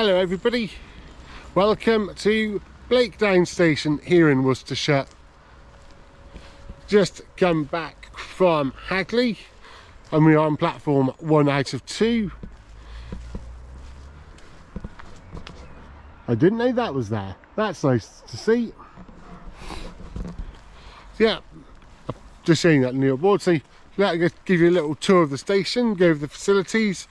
Hello everybody, welcome to Blakedown station here in Worcestershire. Just come back from Hagley and we are on platform 1 out of 2. I didn't know that was there. That's nice to see. So yeah, just showing that new board. So let me give you a little tour of the station, go over the facilities,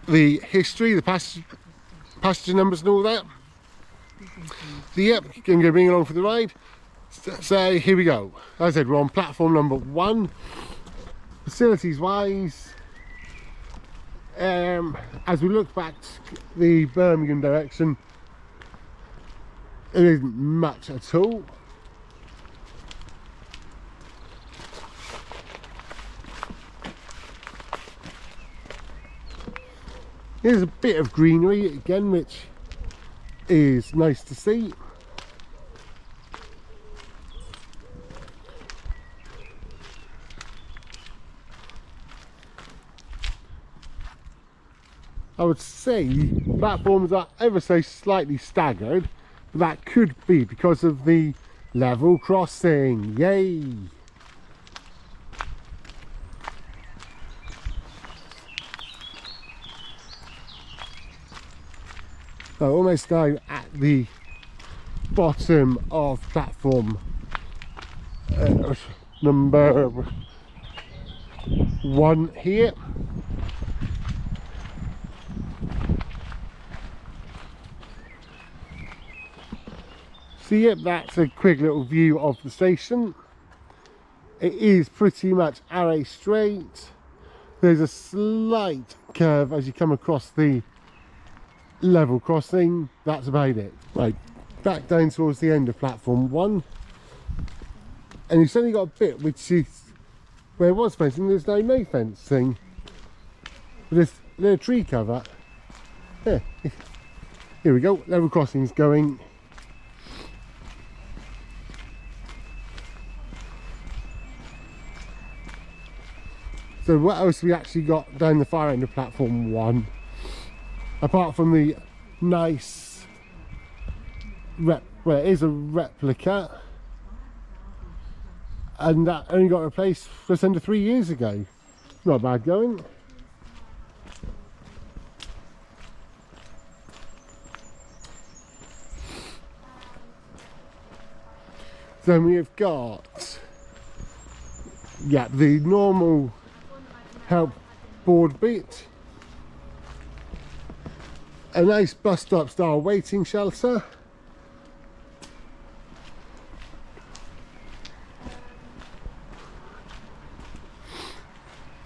the history, the passenger numbers and all that. So yep, going to bring along for the ride. So here we go. As I said, we're on platform number 1. Facilities wise, as we look back the Birmingham direction, there isn't much at all. There's a bit of greenery again, which is nice to see. I would say platforms are ever so slightly staggered, but that could be because of the level crossing. Yay! So almost now at the bottom of platform number 1 here. So yep, that's a quick little view of the station. It is pretty much arrow straight. There's a slight curve as you come across the level crossing. That's about it. Right, back down towards the end of platform 1, and you've suddenly got a bit which is where it was fencing. There's now no fencing, but there's a little tree cover. Yeah, here we go, level crossings going. So what else we actually got down the far end of platform 1? Apart from the nice, well, it is a replica, and that only got replaced just under 3 years ago. Not bad going. Then we have got, yeah, the normal help board bit. A nice bus stop style waiting shelter.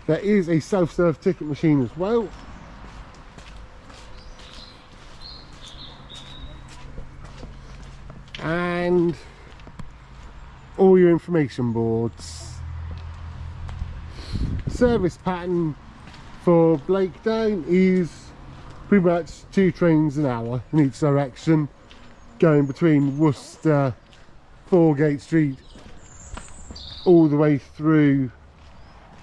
There is a self-serve ticket machine as well. And all your information boards. Service pattern for Blakedown is pretty much 2 trains an hour in each direction, going between Worcester, Foregate Street, all the way through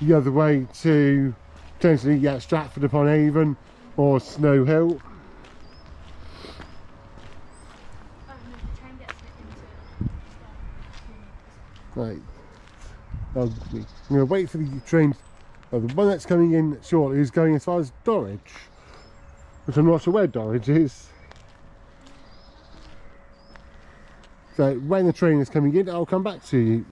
the other way to potentially Stratford upon Avon or Snow Hill. Right, I'm going to wait for the train. The one that's coming in shortly is going as far as Dorridge, which I'm not sure where Dorridge is. So when the train is coming in, I'll come back to you.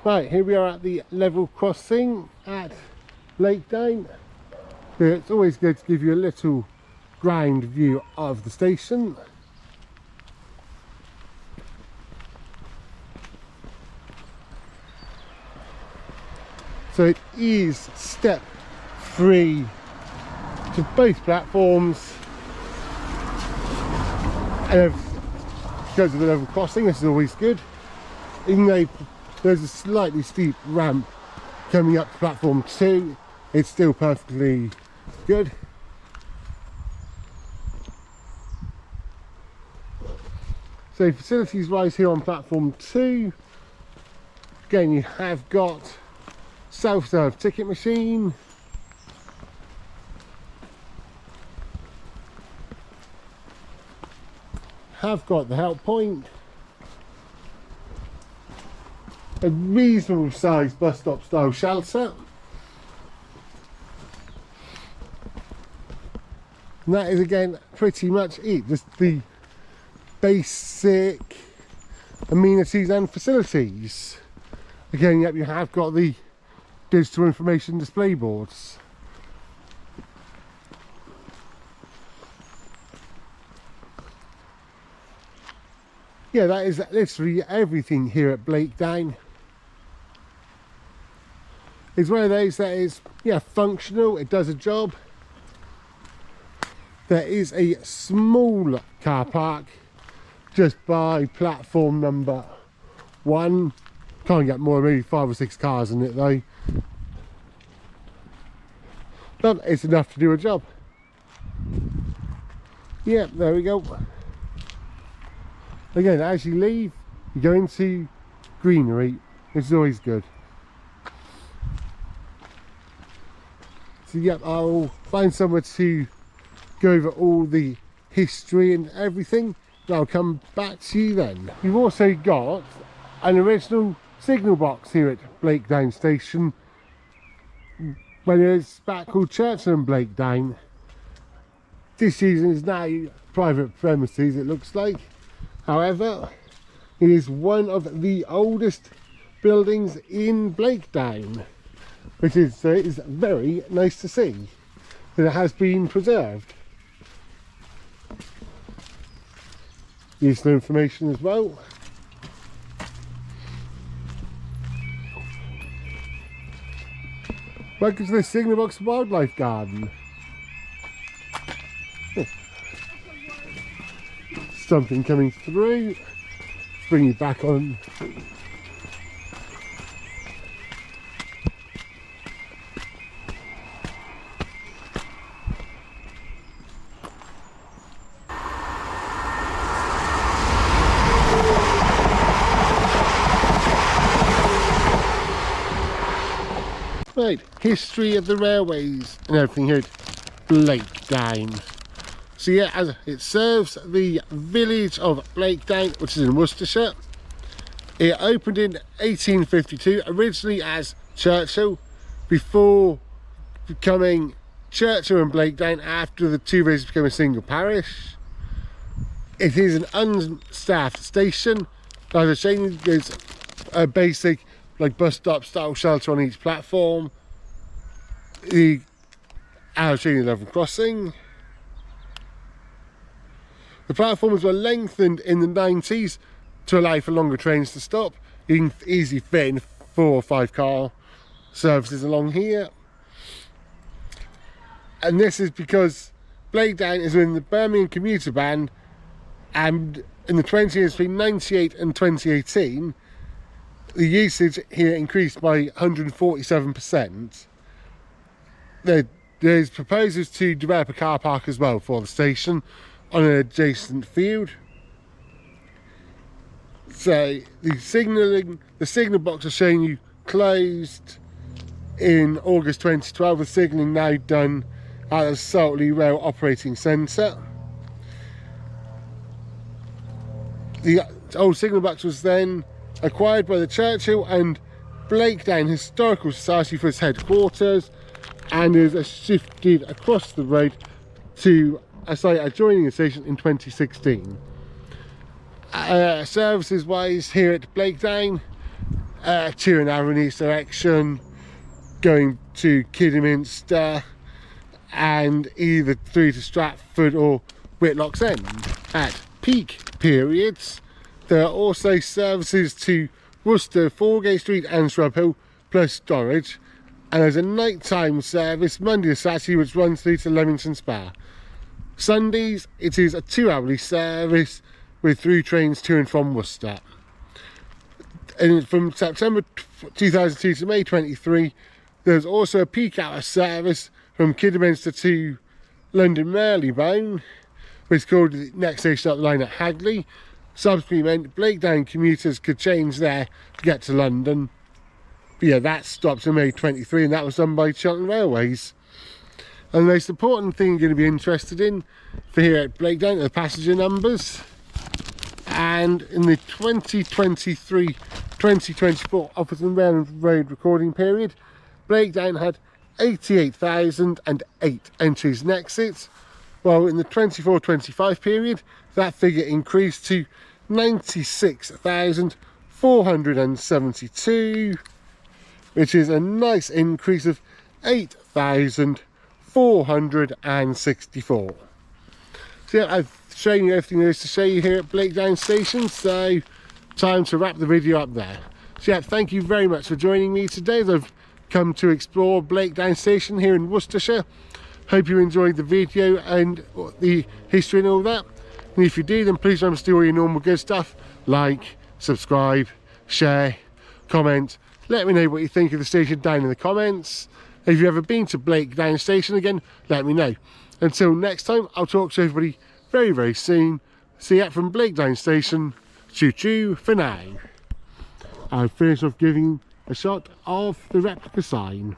Right, here we are at the level crossing at Blakedown. It's always good to give you a little ground view of the station. So it is step free to both platforms, and because of the level crossing. This is always good. Even though there's a slightly steep ramp coming up to platform 2, it's still perfectly good. So facilities wise here on platform 2, again you have got self-serve ticket machine, have got the help point, a reasonable sized bus stop style shelter, and that is again pretty much it, just the basic amenities and facilities. Again, yep, you have got the digital information display boards. Yeah, that is literally everything here at Blakedown. It's one of those that is, yeah, functional, it does a job. There is a small car park just by platform number 1. Can't get more than maybe 5 or 6 cars in it though. But it's enough to do a job. Yeah, there we go. Again, as you leave, you go into greenery, which is always good. So yep, I'll find somewhere to go over all the history and everything, and I'll come back to you then. We've also got an original signal box here at Blakedown station, when it was back called Churchill and Blakedown. This season is now private premises, it looks like. However, it is one of the oldest buildings in Blakedown, which is very nice to see that it has been preserved. Useful information as well. Welcome to the Signal Box Wildlife Garden. Something coming through. Let's bring you back on. Right, history of the railways and everything here at Blakedown. So yeah, as it serves the village of Blakedown, which is in Worcestershire. It opened in 1852, originally as Churchill, before becoming Churchill and Blakedown after the two villages became a single parish. It is an unstaffed station. As I was saying, there's a basic like bus stop style shelter on each platform. The outer level crossing. The platforms were lengthened in the 90s to allow for longer trains to stop. You can easily fit in 4 or 5 car services along here. And this is because Blakedown is in the Birmingham commuter band, and in the 20 years between 98 and 2018, the usage here increased by 147%. There's proposals to develop a car park as well for the station on an adjacent field. So the signal box is showing you closed in August 2012, with signalling now done at the Saltley Rail Operating Centre. The old signal box was then acquired by the Churchill and Blakedown Historical Society for its headquarters, and is shifted across the road to a site adjoining the station in 2016. Services wise here at Blakedown, to an Avenue direction, going to Kidderminster, and either through to Stratford or Whitlock's End. At peak periods, there are also services to Worcester, Foregate Street and Shrub Hill, plus storage. And there's a nighttime service Monday to Saturday which runs through to Leamington Spa. Sundays, it is a 2-hourly service with through trains to and from Worcester. And from September 2002 to May 23, there's also a peak hour service from Kidderminster to London Marylebone, which is called the next station up the line at Hagley. Subsequently meant Blakedown commuters could change there to get to London. But yeah, that stopped in May 23, and that was done by Cheltenham Railways. And the most important thing you're going to be interested in for here at Blakedown are the passenger numbers. And in the 2023-2024 Offa's and Railham Road recording period, Blakedown had 88,008 entries and exits, while in the 24-25 period that figure increased to 96,472, which is a nice increase of 8,464. So yeah, I've shown you everything there is to show you here at Blakedown Station, so time to wrap the video up there. So yeah, thank you very much for joining me today as I've come to explore Blakedown Station here in Worcestershire. Hope you enjoyed the video and the history and all that. And if you do, then please remember to do all your normal good stuff, like, subscribe, share, comment. Let me know what you think of the station down in the comments. If you've ever been to Blakedown Station again, let me know. Until next time, I'll talk to everybody very, very soon. See you from Blakedown Station. Choo choo for now. I'll finish off giving a shot of the replica sign.